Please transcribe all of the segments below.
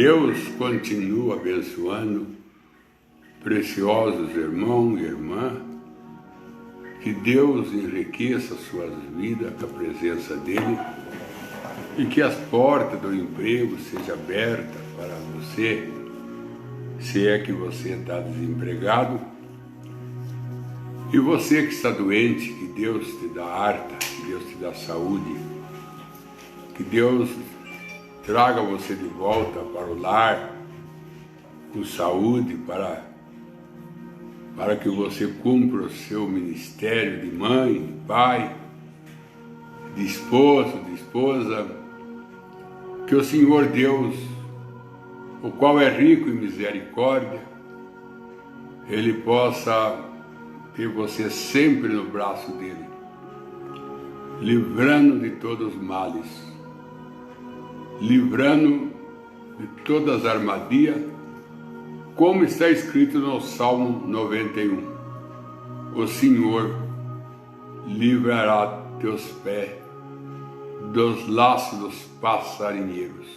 Deus continua abençoando preciosos irmãos e irmãs. Que Deus enriqueça suas vidas com a presença dEle e que as portas do emprego sejam abertas para você, se é que você está desempregado. E você que está doente, que Deus te dá harta, que Deus te dá saúde, que Deus traga você de volta para o lar com saúde, para que você cumpra o seu ministério de mãe, pai, de esposo, de esposa. Que o Senhor Deus, o qual é rico em misericórdia, Ele possa ter você sempre no braço dEle, livrando de todos os males, livrando de todas as armadilhas, como está escrito no Salmo 91. O Senhor livrará teus pés dos laços dos passarinheiros.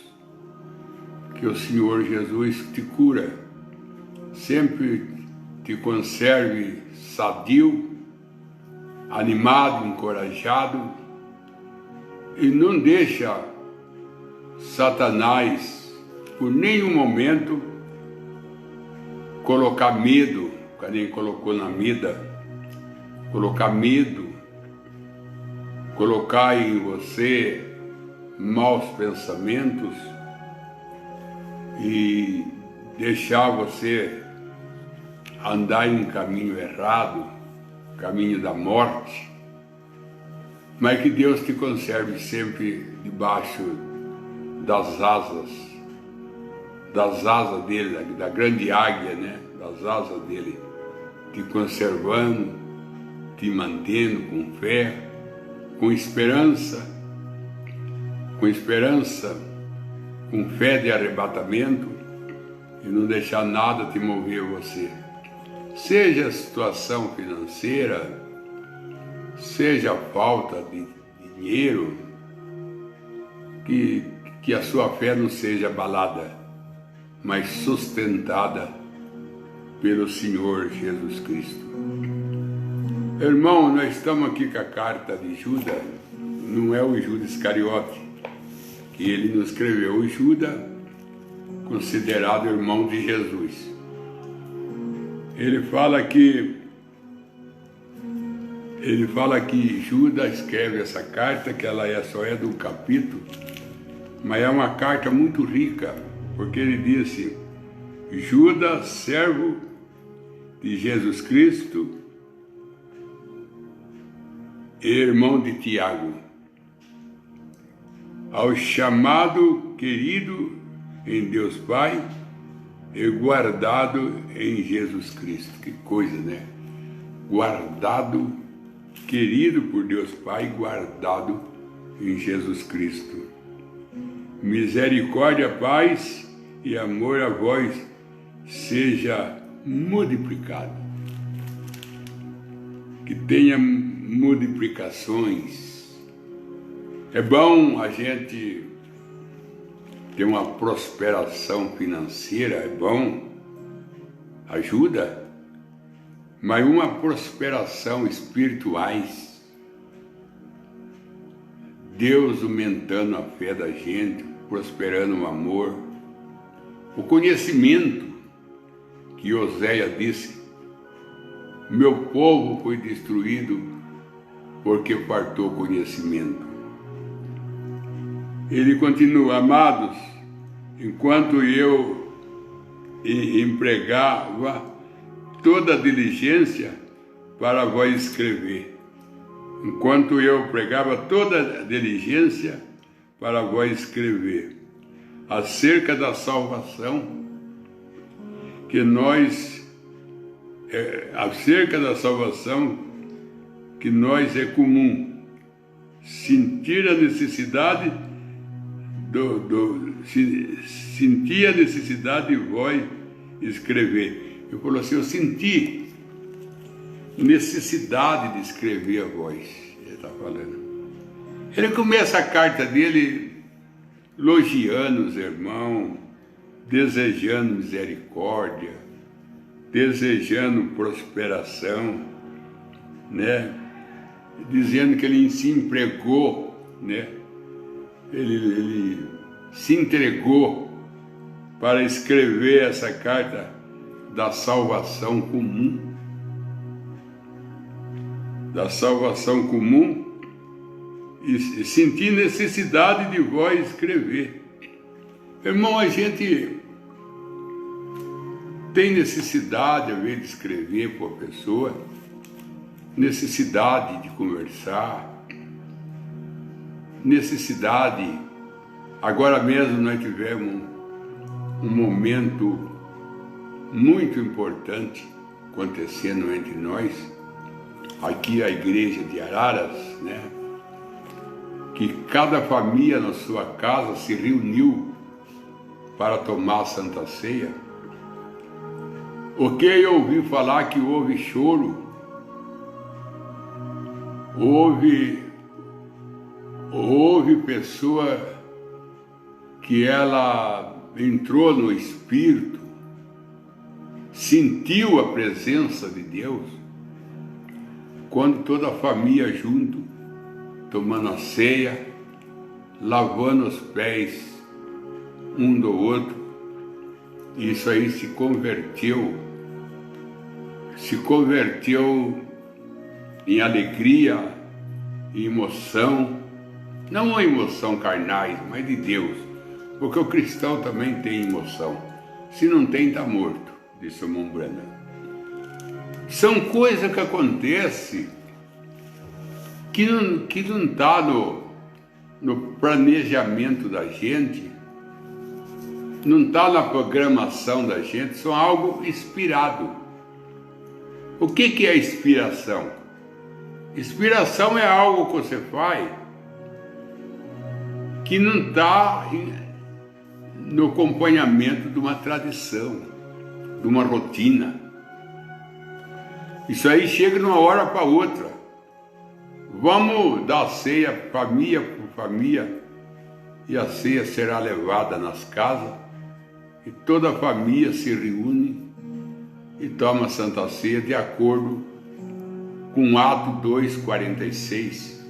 Que o Senhor Jesus te cura, sempre te conserve sadio, animado, encorajado, e não deixa Satanás por nenhum momento colocar medo, que nem colocou na vida, colocar medo, colocar em você maus pensamentos e deixar você andar em um caminho errado, caminho da morte. Mas que Deus te conserve sempre debaixo das asas dele, da grande águia, né? Das asas dele, te conservando, te mantendo com fé, com esperança, com fé de arrebatamento, e não deixar nada te mover você. Seja a situação financeira, seja a falta de dinheiro, que a sua fé não seja abalada, mas sustentada pelo Senhor Jesus Cristo. Irmão, nós estamos aqui com a carta de Judas, não é o Judas Iscariote, que ele nos escreveu, o Judas, considerado irmão de Jesus. Ele fala que Judas escreve essa carta, que ela só é de um capítulo, mas é uma carta muito rica, porque ele disse: Judas, servo de Jesus Cristo e irmão de Tiago, ao chamado, querido em Deus Pai e guardado em Jesus Cristo. Que coisa, né? Guardado, querido por Deus Pai, guardado em Jesus Cristo. Misericórdia, paz e amor a vós seja multiplicado. Que tenha multiplicações. É bom a gente ter uma prosperação financeira, é bom, ajuda, mas uma prosperação espirituais, Deus aumentando a fé da gente, prosperando o amor, o conhecimento, que Oséias disse: meu povo foi destruído porque faltou conhecimento. Ele continua: amados, enquanto eu empregava toda a diligência para vós escrever, enquanto eu pregava toda a diligência para vós escrever, acerca da salvação que nós é comum, sentir a necessidade senti a necessidade de vós escrever. Eu falou assim: eu senti necessidade de escrever a vós. Ele está falando. Ele começa a carta dele elogiando os irmãos, desejando misericórdia, desejando prosperação, né? Dizendo que ele se empregou, né? Ele se entregou para escrever essa carta da salvação comum. Da salvação comum, e sentir necessidade de vós escrever. Irmão, a gente tem necessidade, às vezes, de escrever para a pessoa, necessidade de conversar, necessidade. Agora mesmo nós tivemos um momento muito importante acontecendo entre nós, aqui a igreja de Araras, né? Que cada família na sua casa se reuniu para tomar a Santa Ceia. O que eu ouvi falar que houve choro, houve pessoa que ela entrou no Espírito, sentiu a presença de Deus, quando toda a família junto, tomando a ceia, lavando os pés um do outro, isso aí se converteu em alegria, em emoção, não a emoção carnais, mas de Deus, porque o cristão também tem emoção, se não tem, está morto, disse o irmão Branham. São coisas que acontecem que não está no planejamento da gente, não está na programação da gente, são algo inspirado. O que é inspiração? Inspiração é algo que você faz que não está no acompanhamento de uma tradição, de uma rotina. Isso aí chega de uma hora para outra. Vamos dar ceia família por família, e a ceia será levada nas casas, e toda a família se reúne e toma a Santa Ceia de acordo com Atos 2:46,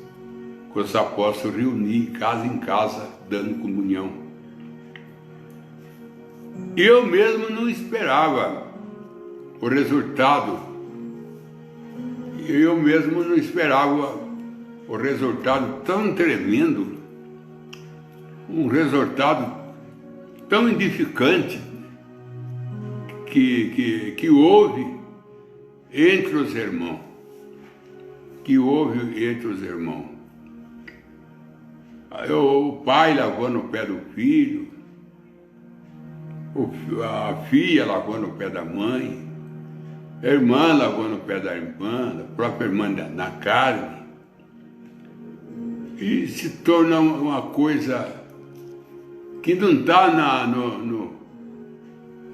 que os apóstolos reuniam casa em casa, dando comunhão. Eu mesmo não esperava o resultado, eu mesmo não esperava o resultado tão tremendo, um resultado tão edificante que houve entre os irmãos, O pai lavando o pé do filho, a filha lavando o pé da mãe, a irmã lavando o pé da irmã, a própria irmã na carne, e se torna uma coisa que não está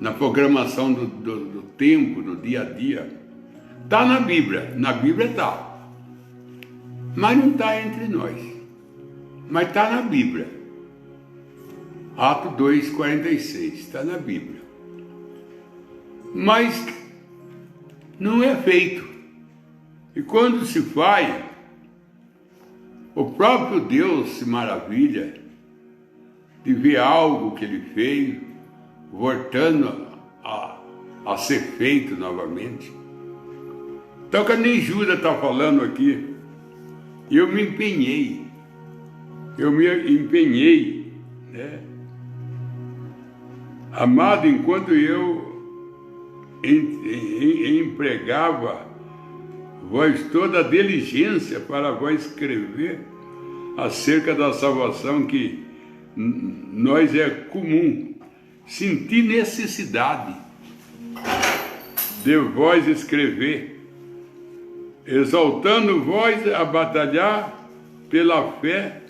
na programação do tempo, do dia a dia. Está na Bíblia está, mas não está entre nós, mas está na Bíblia. Atos 2:46, está na Bíblia, mas não é feito. E quando se faz, o próprio Deus se maravilha de ver algo que ele fez voltando a ser feito novamente. Então, que nem Judas está falando aqui, eu me empenhei, né? Amado, enquanto eu empregava vós toda a diligência para vós escrever acerca da salvação que nós é comum, senti necessidade de vós escrever, exaltando vós a batalhar pela fé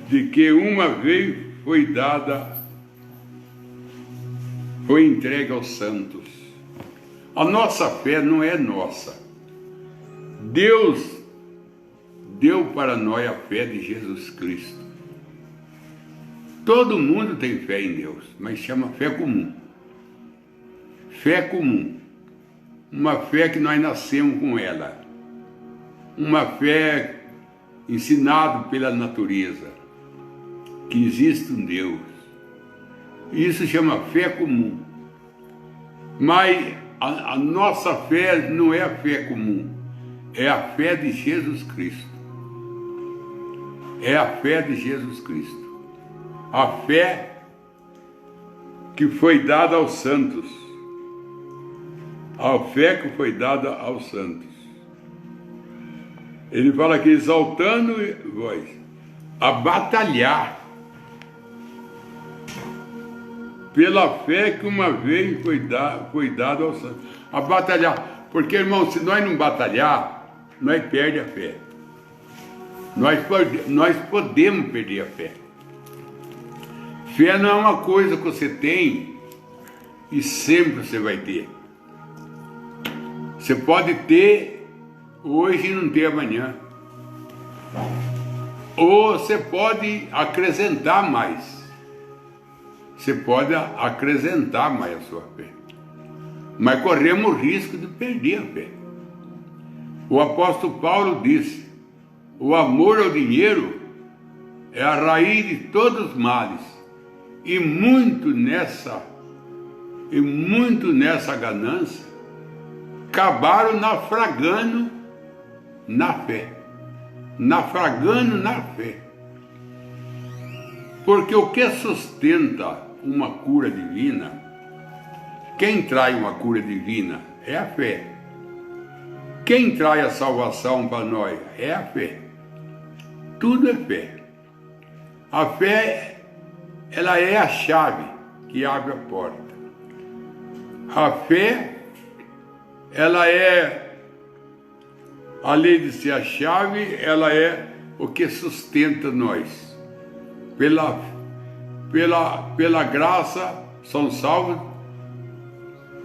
de que uma vez foi entregue aos santos. A nossa fé não é nossa. Deus deu para nós a fé de Jesus Cristo. Todo mundo tem fé em Deus, mas chama fé comum. Fé comum. Uma fé que nós nascemos com ela. Uma fé ensinada pela natureza, que existe um Deus. Isso chama fé comum. Mas a nossa fé não é a fé comum, é a fé de Jesus Cristo. É a fé de Jesus Cristo. A fé que foi dada aos santos. A fé que foi dada aos santos. Ele fala aqui, exaltando vós, a batalhar pela fé que uma vez foi dada aos santos. A batalhar, porque, irmão, se nós não batalhar, nós perdemos a fé. Nós podemos perder a fé. Fé não é uma coisa que você tem e sempre você vai ter. Você pode ter hoje e não ter amanhã. Ou você pode acrescentar mais. Você pode acrescentar mais a sua fé. Mas corremos o risco de perder a fé. O apóstolo Paulo disse: o amor ao dinheiro é a raiz de todos os males. E muito nessa ganância, acabaram naufragando na fé. Naufragando na fé. Porque o que sustenta uma cura divina, quem traz uma cura divina é a fé. Quem traz a salvação para nós é a fé. Tudo é fé. A fé, ela é a chave que abre a porta. A fé, ela é, além de ser a chave, ela é o que sustenta nós. Pela graça, são salvos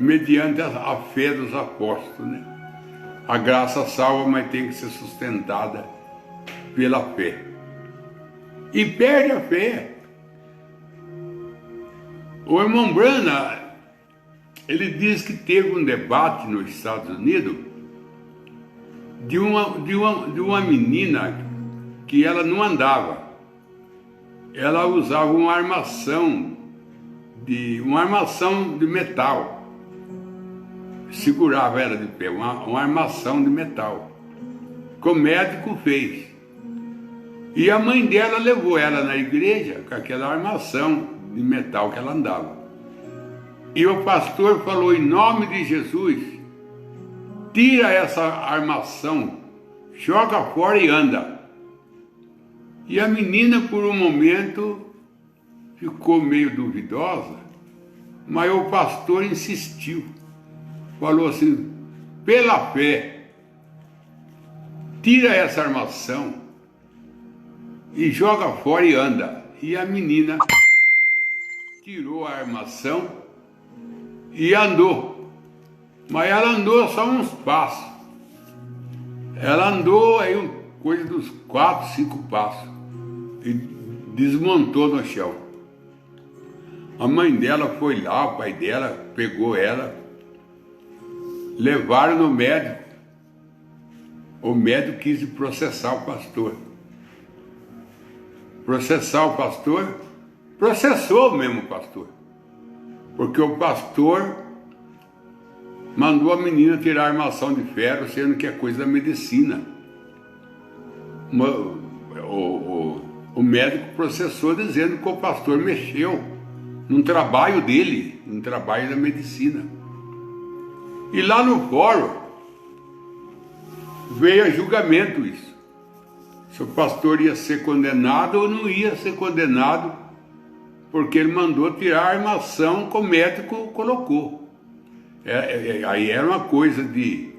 mediante a fé dos apóstolos, né? A graça salva, mas tem que ser sustentada pela fé. E perde a fé. O irmão Branham, ele diz que teve um debate nos Estados Unidos de uma menina que ela não andava. Ela usava uma armação de metal. Segurava ela de pé, uma armação de metal. Que o médico fez. E a mãe dela levou ela na igreja com aquela armação de metal que ela andava. E o pastor falou, em nome de Jesus, tira essa armação, joga fora e anda. E a menina, por um momento, ficou meio duvidosa, mas o pastor insistiu. Falou assim, pela fé, tira essa armação e joga fora e anda. E a menina tirou a armação e andou. Mas ela andou só uns passos. Ela andou aí coisa dos 4, 5 passos e desmontou no chão. A mãe dela foi lá, o pai dela pegou ela, levaram no médico. O médico quis processar o pastor. Processar o pastor? Processou mesmo o pastor. Porque o pastor mandou a menina tirar a armação de ferro, sendo que é coisa da medicina. O médico processou dizendo que o pastor mexeu num trabalho dele, num trabalho da medicina. E lá no fórum veio a julgamento isso. Se o pastor ia ser condenado ou não ia ser condenado, porque ele mandou tirar a armação que o médico colocou. Aí era uma coisa de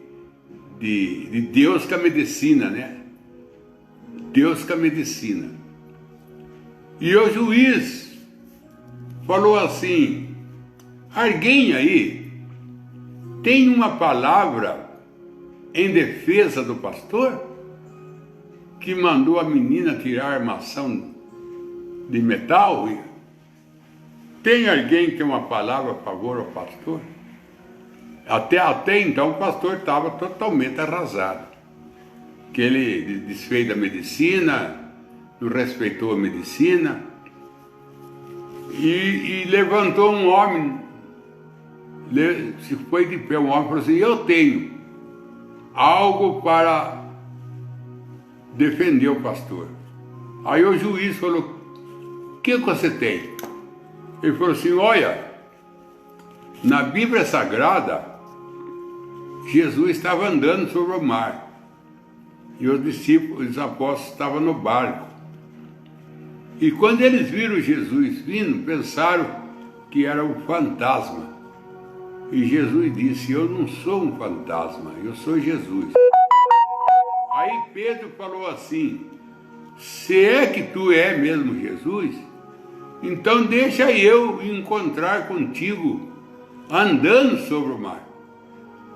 Deus com a medicina, né? Deus com a medicina. E o juiz falou assim, alguém aí tem uma palavra em defesa do pastor que mandou a menina tirar a armação de metal Tem alguém que tem uma palavra a favor ao pastor? Até então o pastor estava totalmente arrasado. Que ele desfez da medicina, não respeitou a medicina, e levantou um homem, se foi de pé um homem e falou assim: eu tenho algo para defender o pastor. Aí o juiz falou: o que você tem? Ele falou assim: olha, na Bíblia Sagrada, Jesus estava andando sobre o mar, e os discípulos, os apóstolos estavam no barco. E quando eles viram Jesus vindo, pensaram que era um fantasma. E Jesus disse: eu não sou um fantasma, eu sou Jesus. Aí Pedro falou assim: se é que tu é mesmo Jesus, então deixa eu encontrar contigo andando sobre o mar.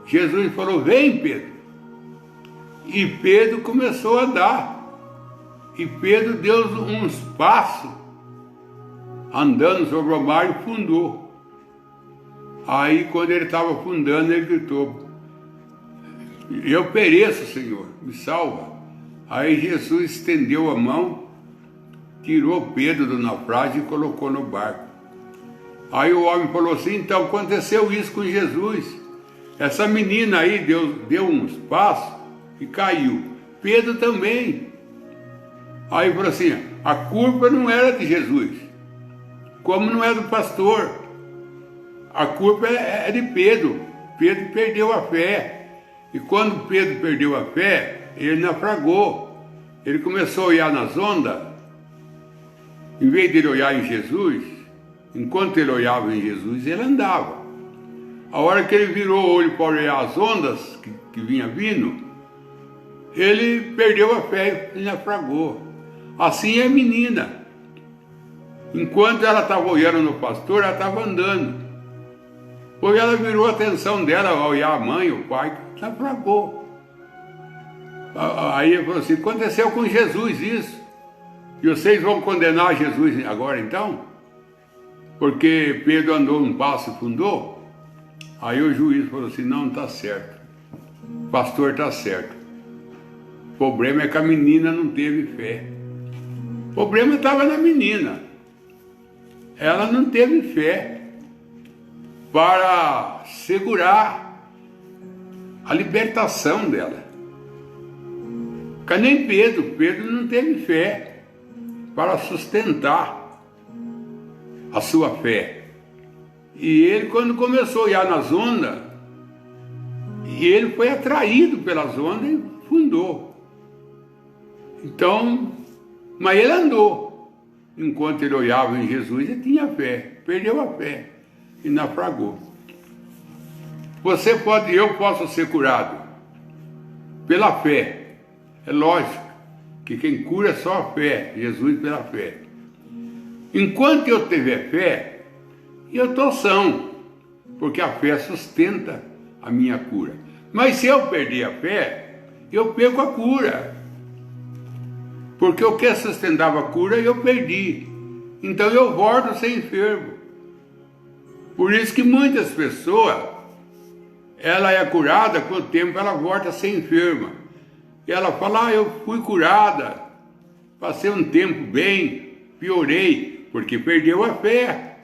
Jesus falou: vem, Pedro. E Pedro começou a andar. E Pedro deu uns passos andando sobre o mar e fundou. Aí quando ele estava afundando, ele gritou: eu pereço, Senhor, me salva. Aí Jesus estendeu a mão, tirou Pedro do naufrágio e colocou no barco. Aí o homem falou assim: então aconteceu isso com Jesus. Essa menina aí deu uns passos e caiu. Pedro também. Aí falou assim: a culpa não era de Jesus, como não é do pastor. A culpa é de Pedro. Pedro perdeu a fé. E quando Pedro perdeu a fé, ele naufragou. Ele começou a olhar nas ondas. Em vez de ele olhar em Jesus, enquanto ele olhava em Jesus, ele andava. A hora que ele virou o olho para olhar as ondas que vinha vindo, ele perdeu a fé e naufragou. Assim é a menina. Enquanto ela estava olhando no pastor, ela estava andando. Porque ela virou a atenção dela ao olhar a mãe, o pai, naufragou. Aí ele falou assim: aconteceu com Jesus isso. E vocês vão condenar Jesus agora então? Porque Pedro andou um passo e fundou? Aí o juiz falou assim: não, está certo. O pastor está certo. O problema é que a menina não teve fé. O problema estava na menina. Ela não teve fé para segurar a libertação dela. Que nem Pedro. Pedro não teve fé para sustentar a sua fé. E ele, quando começou a olhar nas ondas, ele foi atraído pelas ondas e fundou. Então, mas ele andou. Enquanto ele olhava em Jesus, ele tinha fé. Perdeu a fé e naufragou. Eu posso ser curado pela fé. É lógico que quem cura é só a fé, Jesus pela fé. Enquanto eu tiver fé, eu estou são, porque a fé sustenta a minha cura. Mas se eu perder a fé, eu perco a cura. Porque o que sustentava a cura, eu perdi. Então eu volto a ser enfermo. Por isso que muitas pessoas, ela é curada, com o tempo ela volta a ser enferma. E ela fala: eu fui curada, passei um tempo bem, piorei, porque perdeu a fé.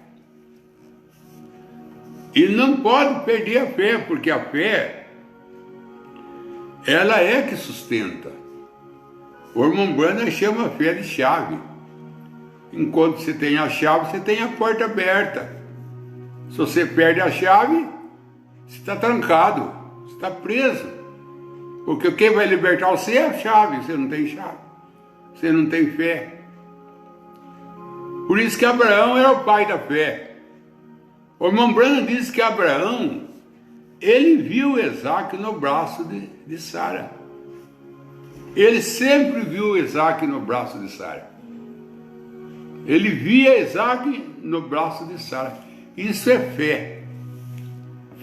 E não pode perder a fé, porque a fé, ela é que sustenta. O irmão Branham chama a fé de chave. Enquanto você tem a chave, você tem a porta aberta. Se você perde a chave, você está trancado, você está preso. Porque quem vai libertar você é a chave. Você não tem chave, você não tem fé. Por isso que Abraão era o pai da fé. O irmão Branham diz que Abraão, ele viu Isaac no braço de Sara. Ele sempre viu Isaac no braço de Sara. Ele via Isaac no braço de Sara. Isso é fé.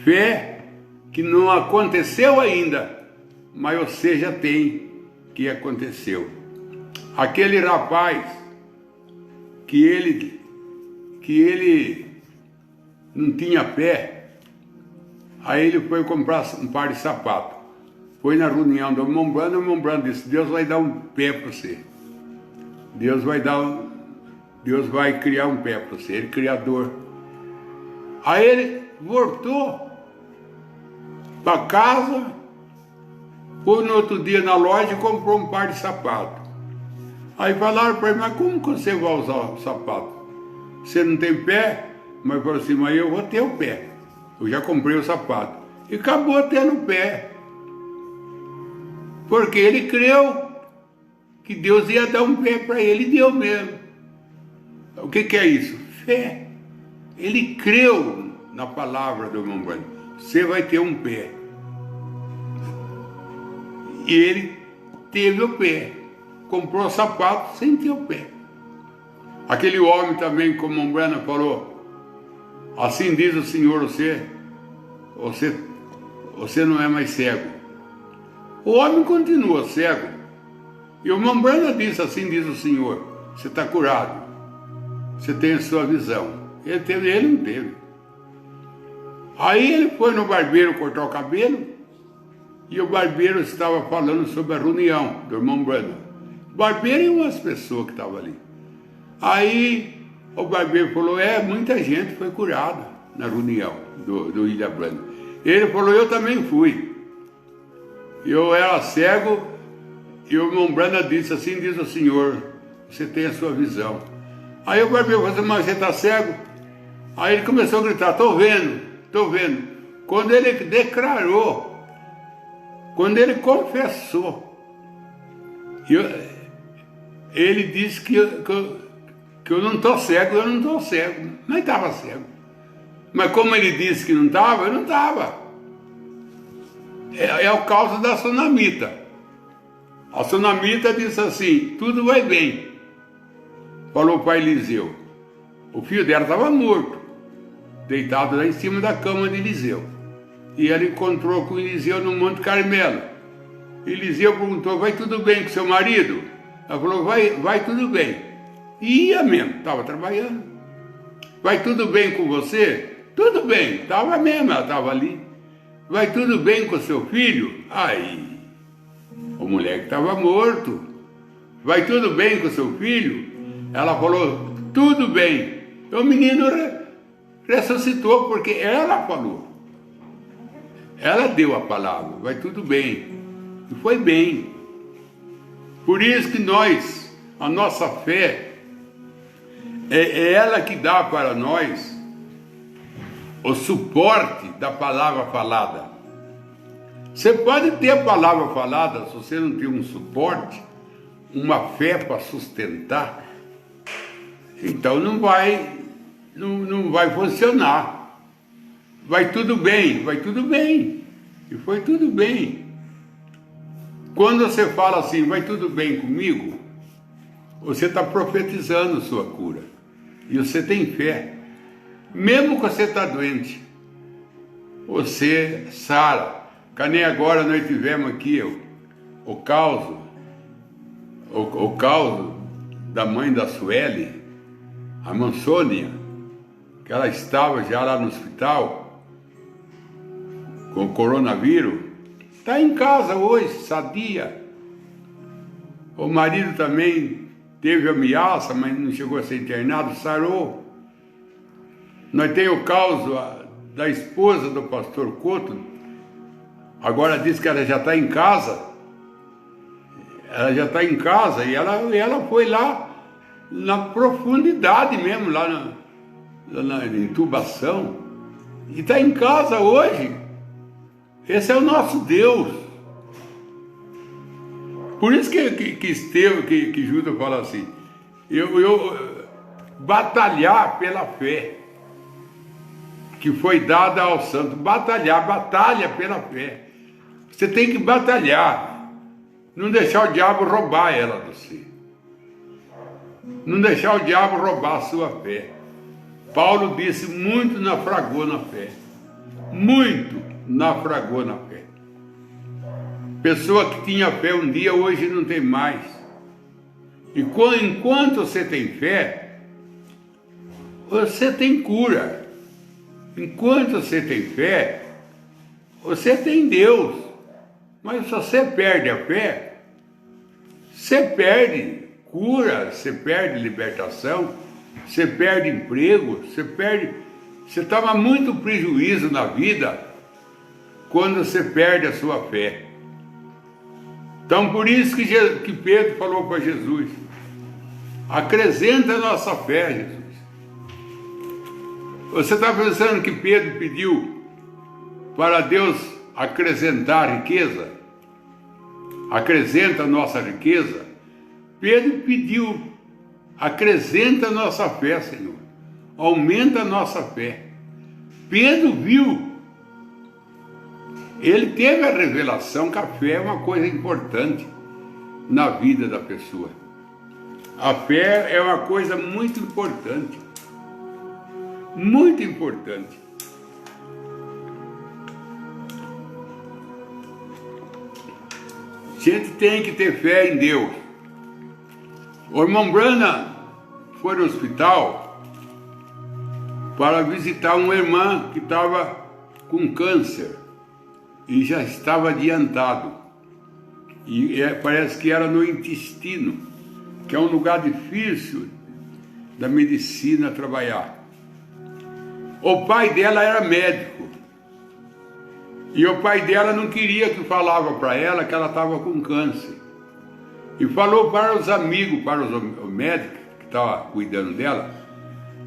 Fé que não aconteceu ainda, mas você já tem que aconteceu. Aquele rapaz que ele não tinha pé. Aí ele foi comprar um par de sapato. Foi na reunião do irmão Brando, o irmão Brando disse: Deus vai dar um pé para você. Deus vai criar um pé para você, ele é criador. Aí ele voltou para casa, foi no outro dia na loja e comprou um par de sapato. Aí falaram para ele: mas como que você vai usar o sapato? Você não tem pé? Mas falou assim: mas eu vou ter o pé. Eu já comprei o sapato. E acabou tendo o pé. Porque ele creu que Deus ia dar um pé para ele, e deu mesmo. O que é isso? Fé. Ele creu na palavra do irmão Brando. Você vai ter um pé. E ele teve o pé. Comprou o sapato sem ter o pé. Aquele homem também, como o irmão Brando falou: assim diz o Senhor, você não é mais cego. O homem continua cego. E o irmão Brando disse: assim diz o Senhor, você está curado. Você tem a sua visão. Ele teve, ele não teve. Aí ele foi no barbeiro cortar o cabelo, e o barbeiro estava falando sobre a reunião do irmão Brando. O barbeiro e umas pessoas que estavam ali. Aí o barbeiro falou: muita gente foi curada na reunião do Ilha Brando. Ele falou: eu também fui. Eu era cego, e o irmão Brando disse: assim diz o Senhor, você tem a sua visão. Aí o barbeiro falou: mas você está cego? Aí ele começou a gritar: estou vendo, estou vendo. Quando ele declarou, quando ele confessou, ele disse que eu não estou cego, eu não estou cego. Mas estava cego. Mas como ele disse que não estava, eu não estava. É o caso da sunamita. A sunamita disse assim: tudo vai bem. Falou para Eliseu. O filho dela estava morto, deitado lá em cima da cama de Eliseu. E ela encontrou com Eliseu no Monte Carmelo. Eliseu perguntou: vai tudo bem com seu marido? Ela falou: vai tudo bem. E ia mesmo, estava trabalhando. Vai tudo bem com você? Tudo bem, estava mesmo, ela estava ali. Vai tudo bem com seu filho? Aí, o moleque estava morto. Vai tudo bem com seu filho? Ela falou: tudo bem. O menino ressuscitou, porque ela falou. Ela deu a palavra: vai tudo bem. E foi bem. Por isso que a nossa fé, é ela que dá para nós o suporte da palavra falada. Você pode ter a palavra falada, se você não tem um suporte, uma fé para sustentar, então não vai funcionar. Vai tudo bem, vai tudo bem. E foi tudo bem. Quando você fala assim: vai tudo bem comigo, você está profetizando sua cura. E você tem fé. Mesmo que você está doente, você sara. Que nem agora nós tivemos aqui o caso da mãe da Sueli, a irmã Sônia, que ela estava já lá no hospital com o coronavírus. Está em casa hoje, sadia. O marido também teve ameaça, mas não chegou a ser internado, sarou. Nós temos o caso da esposa do pastor Couto. Agora diz que ela já está em casa. Ela já está em casa e ela foi lá na profundidade mesmo, lá na intubação. E está em casa hoje. Esse é o nosso Deus. Por isso que Judas fala assim: eu batalhar pela fé que foi dada ao santo. Batalha pela fé. Você tem que batalhar. Não deixar o diabo roubar ela de você. Não deixar o diabo roubar a sua fé. Paulo disse: muito naufragou na fé. Muito naufragou na fé. Pessoa que tinha fé um dia, hoje não tem mais. E enquanto você tem fé, você tem cura. Enquanto você tem fé, você tem Deus. Mas se você perde a fé, você perde cura, você perde libertação, você perde emprego, você toma muito prejuízo na vida quando você perde a sua fé. Então por isso que Pedro falou para Jesus: acrescenta a nossa fé, Jesus. Você está pensando que Pedro pediu para Deus acrescentar riqueza? Acrescenta a nossa riqueza? Pedro pediu: acrescenta a nossa fé, Senhor. Aumenta a nossa fé. Pedro viu. Ele teve a revelação que a fé é uma coisa importante na vida da pessoa. A fé é uma coisa muito importante. Muito importante. A gente tem que ter fé em Deus. O irmão Branham foi no hospital para visitar uma irmã que estava com câncer e já estava adiantado. E parece que era no intestino, que é um lugar difícil da medicina trabalhar. O pai dela era médico. E o pai dela não queria que falava para ela que ela estava com câncer. E falou para os amigos, para os médicos que estavam cuidando dela: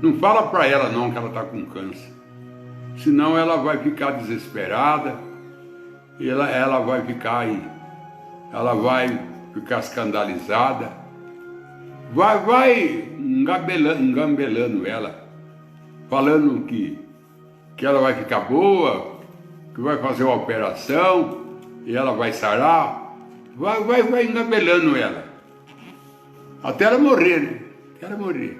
não fala para ela não que ela está com câncer. Senão ela vai ficar desesperada, e ela vai ficar escandalizada. Vai engambelando ela, falando que ela vai ficar boa, que vai fazer uma operação e ela vai sarar. Vai engabelando ela até ela morrer, né? Até ela morrer.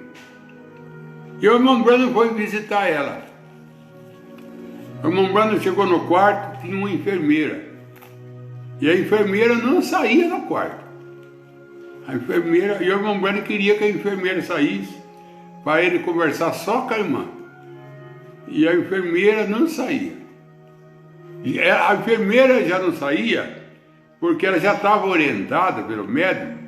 E o irmão Branham foi visitar ela. O irmão Branham chegou no quarto, tinha uma enfermeira. E a enfermeira não saía do quarto. A enfermeira, e o irmão Branham queria que a enfermeira saísse para ele conversar só com a irmã. E a enfermeira não saía. E a enfermeira já não saía porque ela já estava orientada pelo médico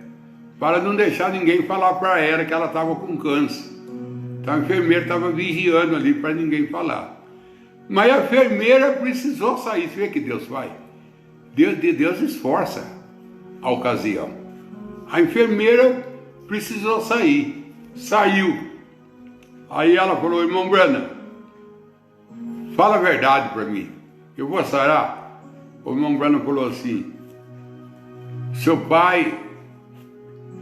para não deixar ninguém falar para ela que ela estava com câncer. Então a enfermeira estava vigiando ali para ninguém falar. Mas a enfermeira precisou sair. Você vê que Deus faz? Deus esforça a ocasião. A enfermeira precisou sair. Saiu. Aí ela falou: irmão Branham, fala a verdade para mim, eu vou sarar? O irmão Branham falou assim: seu pai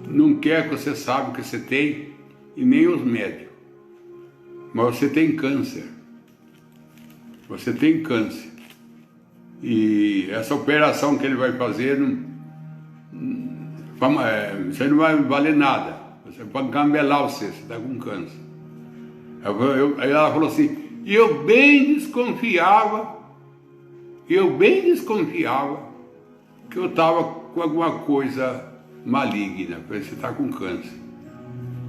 não quer que você saiba o que você tem, e nem os médicos, mas você tem câncer. Você tem câncer. E essa operação que ele vai fazer, você não vai valer nada. Você pode gambelar você está com câncer. Aí ela falou assim: eu bem desconfiava que eu estava com alguma coisa maligna. Você está com câncer.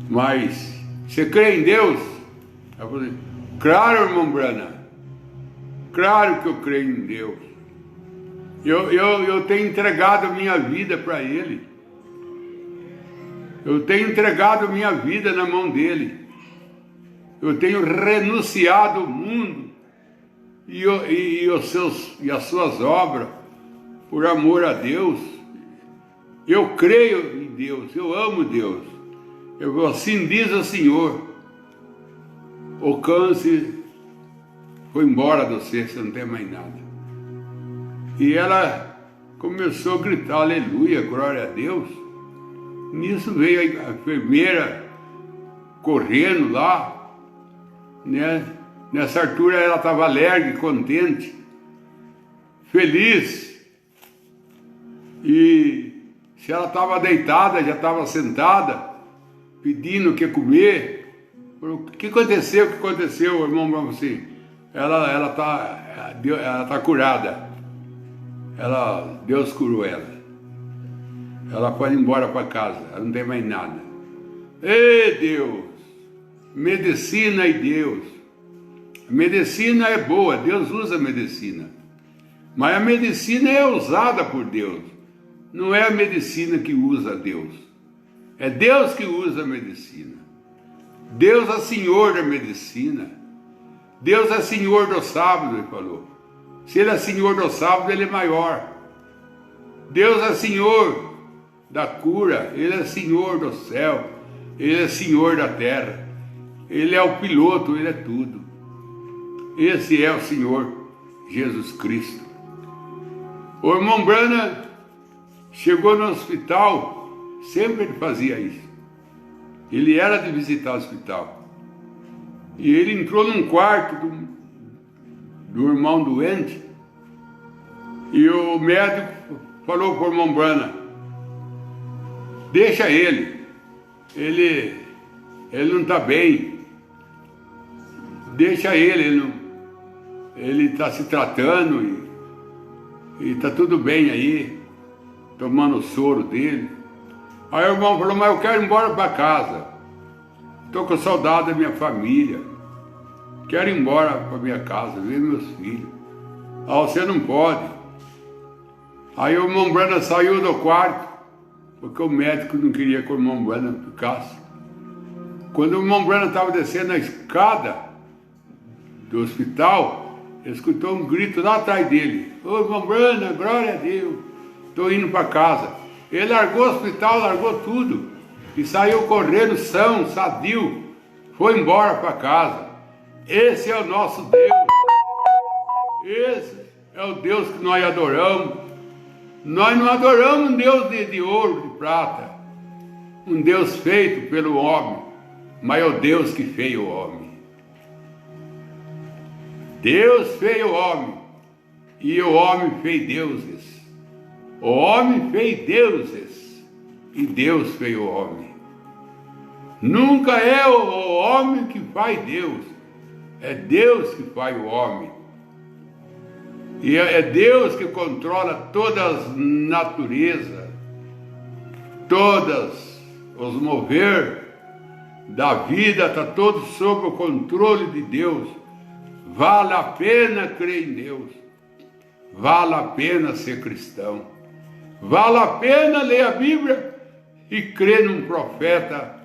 Mas você crê em Deus? Ela falou assim: claro, irmão Branham, claro que eu creio em Deus. Eu tenho entregado a minha vida para Ele. Eu tenho entregado a minha vida na mão dEle. Eu tenho renunciado ao mundo e as suas obras por amor a Deus. Eu creio em Deus, eu amo Deus. Assim diz o Senhor: o câncer foi embora de você não tem mais nada. E ela começou a gritar aleluia, glória a Deus. Nisso veio a enfermeira correndo lá, né? Nessa altura ela estava alegre, contente, feliz. E se ela estava deitada, já estava sentada, pedindo o que comer. O que aconteceu? O que aconteceu, irmão, para você? Ela tá curada. Deus curou ela. Ela pode ir embora para casa, ela não tem mais nada. Ei, Deus! Medicina e Deus! A medicina é boa, Deus usa a medicina. Mas a medicina é usada por Deus. Não é a medicina que usa Deus. É Deus que usa a medicina. Deus é Senhor da medicina. Deus é Senhor do sábado, ele falou. Se ele é Senhor do sábado, ele é maior. Deus é Senhor da cura, ele é Senhor do céu, ele é Senhor da terra. Ele é o piloto, ele é tudo. Esse é o Senhor Jesus Cristo. O irmão Branham chegou no hospital, sempre ele fazia isso. Ele era de visitar o hospital. E ele entrou num quarto do irmão doente, e o médico falou para o irmão Branham: deixa ele não está bem, deixa ele está se tratando e está tudo bem aí, tomando o soro dele. Aí o irmão falou: mas eu quero ir embora para casa, estou com saudade da minha família, quero ir embora para minha casa, ver meus filhos. Ah, você não pode. Aí o irmão Branham saiu do quarto, porque o médico não queria que o irmão Branham ficasse. Quando o irmão Branham estava descendo a escada do hospital, ele escutou um grito lá atrás dele: ô irmão Branham, glória a Deus, estou indo para casa. Ele largou o hospital, largou tudo, e saiu correndo são, sadio, foi embora para casa. Esse é o nosso Deus. Esse é o Deus que nós adoramos. Nós não adoramos um Deus de ouro, de prata, um Deus feito pelo homem, mas é o Deus que fez o homem. Deus fez o homem, e o homem fez deuses. O homem fez deuses, e Deus fez o homem. Nunca é o homem que faz Deus, é Deus que faz o homem. E é Deus que controla todas as naturezas, todos os mover da vida, está todo sob o controle de Deus. Vale a pena crer em Deus, vale a pena ser cristão, vale a pena ler a Bíblia e crer num profeta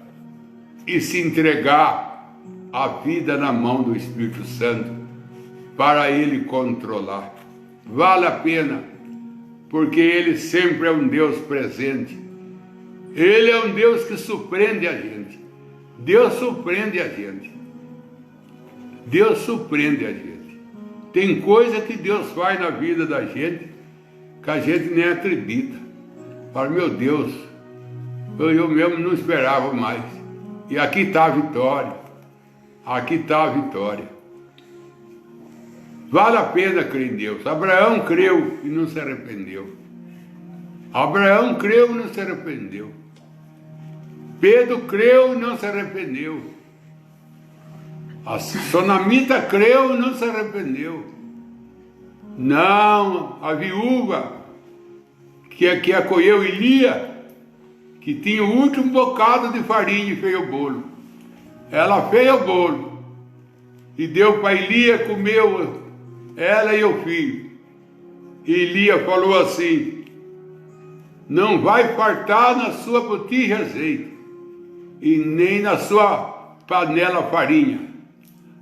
e se entregar a vida na mão do Espírito Santo para ele controlar. Vale a pena, porque ele sempre é um Deus presente. Ele é um Deus que surpreende a gente. Deus surpreende a gente. Deus surpreende a gente. Tem coisa que Deus faz na vida da gente que a gente nem acredita. Fala: meu Deus, eu mesmo não esperava mais. E aqui está a vitória. Aqui está a vitória. Vale a pena crer em Deus. Abraão creu e não se arrependeu. Abraão creu e não se arrependeu. Pedro creu e não se arrependeu. A Sonamita creu e não se arrependeu. Não, a viúva que acolheu Elia, que tinha o último bocado de farinha e fez o bolo. Ela fez o bolo e deu para Elia, comeu ela e o filho. E Elia falou assim: não vai faltar na sua botija azeite e nem na sua panela farinha,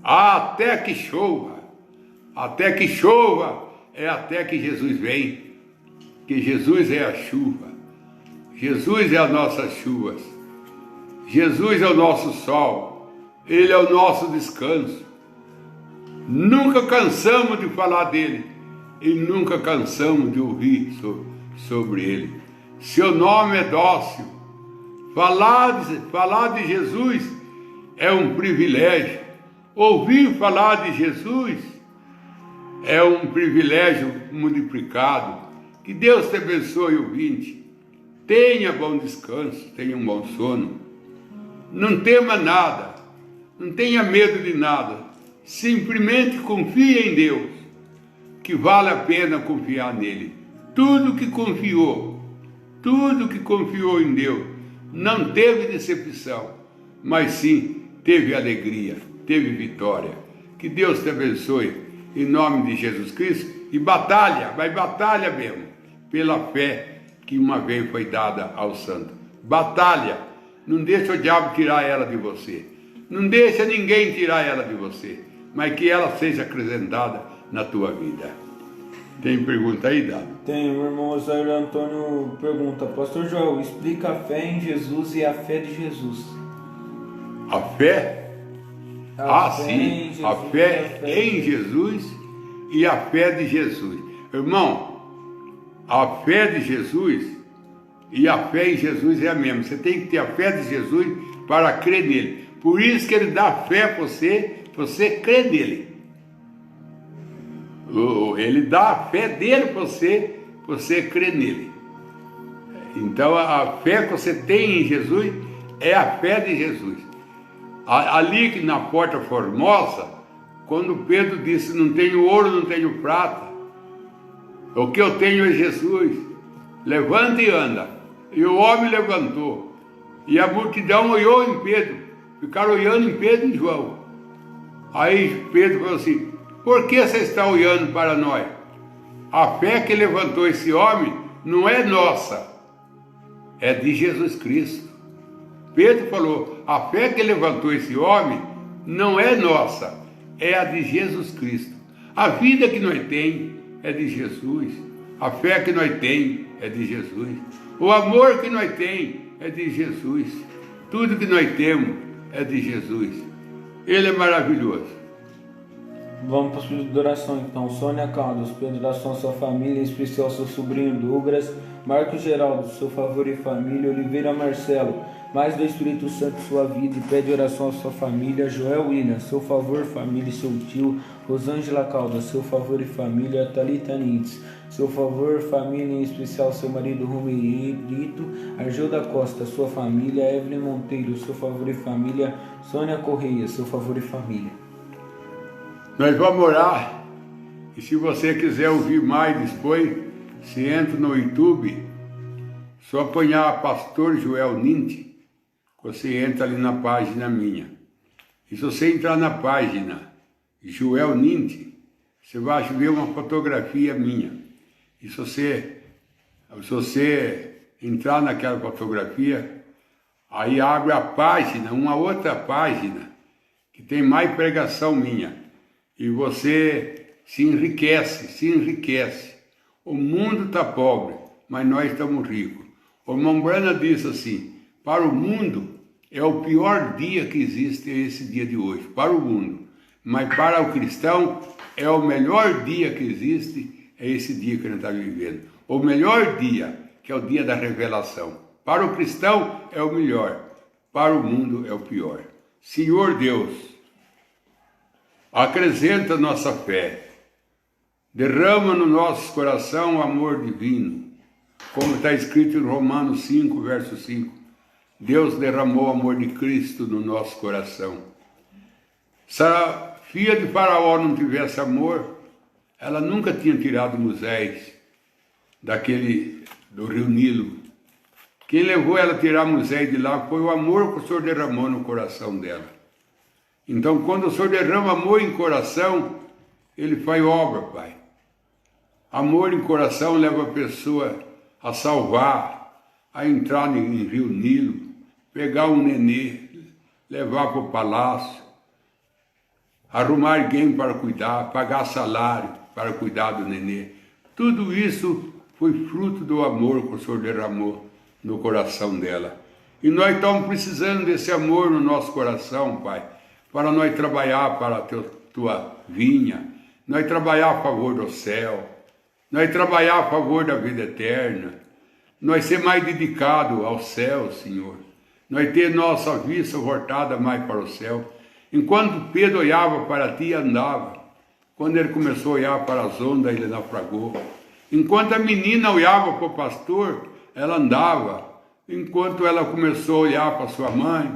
até que chova. Até que chova é até que Jesus vem, que Jesus é a chuva. Jesus é as nossas chuvas. Jesus é o nosso sol. Ele é o nosso descanso. Nunca cansamos de falar dele e nunca cansamos de ouvir sobre ele. Seu nome é dócil. Falar de Jesus é um privilégio. Ouvir falar de Jesus é um privilégio multiplicado. Que Deus te abençoe, ouvinte. Tenha bom descanso, tenha um bom sono. Não tema nada, não tenha medo de nada. Simplesmente confie em Deus, que vale a pena confiar nele. Tudo que confiou em Deus, não teve decepção, mas sim teve alegria, teve vitória. Que Deus te abençoe, em nome de Jesus Cristo. E batalha, vai batalha mesmo, pela fé que uma vez foi dada ao santo. Batalha, não deixa o diabo tirar ela de você. Não deixa ninguém tirar ela de você, mas que ela seja acrescentada na tua vida. Tem pergunta aí, Dado? Tem, o irmão Osair Antônio pergunta: Pastor Joel, explica a fé em Jesus e a fé de Jesus. A fé? Sim, a fé em Jesus e a fé de Jesus. Irmão, a fé de Jesus e a fé em Jesus é a mesma. Você tem que ter a fé de Jesus para crer nele. Por isso que ele dá fé para você crer nele. Ele dá a fé dele para você crer nele. Então a fé que você tem em Jesus é a fé de Jesus. Ali na Porta Formosa, quando Pedro disse: não tenho ouro, não tenho prata, o que eu tenho é Jesus, levanta e anda. E o homem levantou, e a multidão olhou em Pedro, ficaram olhando em Pedro e João. Aí Pedro falou assim: por que você está olhando para nós? A fé que levantou esse homem não é nossa, é de Jesus Cristo. Pedro falou: a fé que levantou esse homem não é nossa, é a de Jesus Cristo. A vida que nós temos é de Jesus. A fé que nós temos é de Jesus. O amor que nós temos é de Jesus. Tudo que nós temos é de Jesus. Ele é maravilhoso. Vamos para os pedidos de oração então. Sônia Caldas, pedido de oração à sua família, em especial seu sobrinho Douglas, Marcos Geraldo, seu favor e família, Oliveira Marcelo, mais do Espírito Santo em sua vida, e pede oração à sua família, Joel William, seu favor, família e seu tio, Rosângela Caldas, seu favor e família, Thalita Nintz, seu favor, família, em especial seu marido Romerito, Argilda Costa, sua família, Evelyn Monteiro, seu favor e família, Sônia Correia, seu favor e família. Nós vamos orar, e se você quiser ouvir mais depois, se entra no YouTube, só apanhar Pastor Joel Nint, você entra ali na página minha. E se você entrar na página Joel Nint, você vai ver uma fotografia minha. E se você entrar naquela fotografia, aí abre a página, uma outra página, que tem mais pregação minha. E você se enriquece. O mundo está pobre, mas nós estamos ricos. O irmão Brana disse assim: para o mundo é o pior dia que existe esse dia de hoje, para o mundo. Mas para o cristão é o melhor dia que existe, é esse dia que a gente está vivendo. O melhor dia, que é o dia da revelação. Para o cristão é o melhor, para o mundo é o pior. Senhor Deus, acrescenta nossa fé, derrama no nosso coração o amor divino, como está escrito em Romanos 5, verso 5. Deus derramou o amor de Cristo no nosso coração. Se a filha de Faraó não tivesse amor, ela nunca tinha tirado Moisés do rio Nilo. Quem levou ela a tirar Moisés de lá foi o amor que o Senhor derramou no coração dela. Então, quando o Senhor derrama amor em coração, Ele faz obra, Pai. Amor em coração leva a pessoa a salvar, a entrar em rio Nilo, pegar um nenê, levar para o palácio, arrumar alguém para cuidar, pagar salário para cuidar do nenê. Tudo isso foi fruto do amor que o Senhor derramou no coração dela. E nós estamos precisando desse amor no nosso coração, Pai, para nós trabalhar para a tua vinha, nós trabalhar a favor do céu, nós trabalhar a favor da vida eterna, nós ser mais dedicados ao céu, Senhor, nós ter nossa vista voltada mais para o céu. Enquanto Pedro olhava para ti, andava. Quando ele começou a olhar para as ondas, ele naufragou. Enquanto a menina olhava para o pastor, ela andava. Enquanto ela começou a olhar para sua mãe,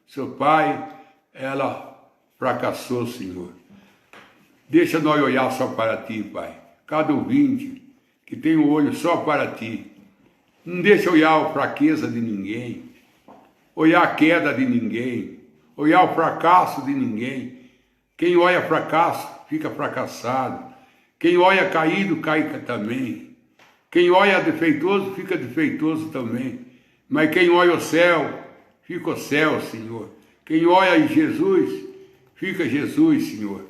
seu pai, ela fracassou, Senhor. Deixa nós olhar só para ti, Pai. Cada ouvinte que tem o olho só para ti. Não deixa olhar a fraqueza de ninguém, olhar a queda de ninguém, olhar o fracasso de ninguém. Quem olha fracasso, fica fracassado. Quem olha caído, cai também. Quem olha defeituoso, fica defeituoso também. Mas quem olha o céu, fica o céu, Senhor. Quem olha em Jesus, fica Jesus, Senhor.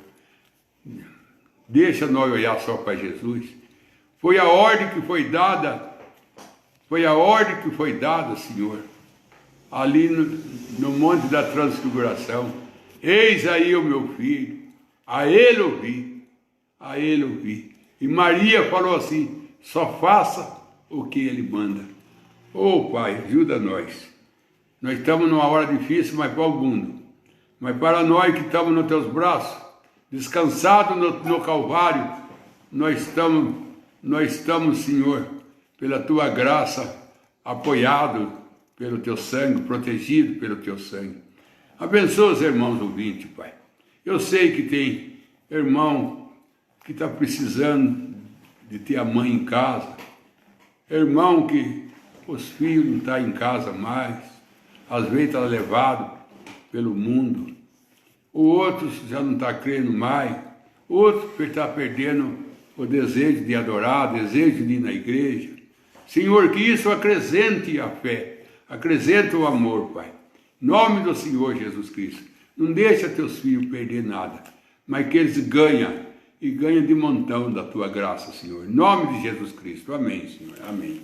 Deixa nós olhar só para Jesus. Foi a ordem que foi dada, Senhor, ali no Monte da Transfiguração. Eis aí o meu filho, a ele ouvi. E Maria falou assim, só faça o que ele manda. Pai, ajuda nós. Nós estamos numa hora difícil, mas para o mundo. Mas para nós que estamos nos teus braços, descansados no Calvário, nós estamos, Senhor, pela tua graça, apoiados pelo teu sangue, protegidos pelo teu sangue. Abençoa os irmãos ouvintes, Pai. Eu sei que tem irmão que está precisando de ter a mãe em casa, irmão que os filhos não estão em casa mais, às vezes está levado pelo mundo, o outro já não está crendo mais, o outro está perdendo o desejo de adorar, o desejo de ir na igreja. Senhor, que isso acrescente a fé, acrescente o amor, Pai. Em nome do Senhor Jesus Cristo. Não deixa teus filhos perder nada, mas que eles ganhem, e ganhem de montão da tua graça, Senhor. Em nome de Jesus Cristo. Amém, Senhor. Amém.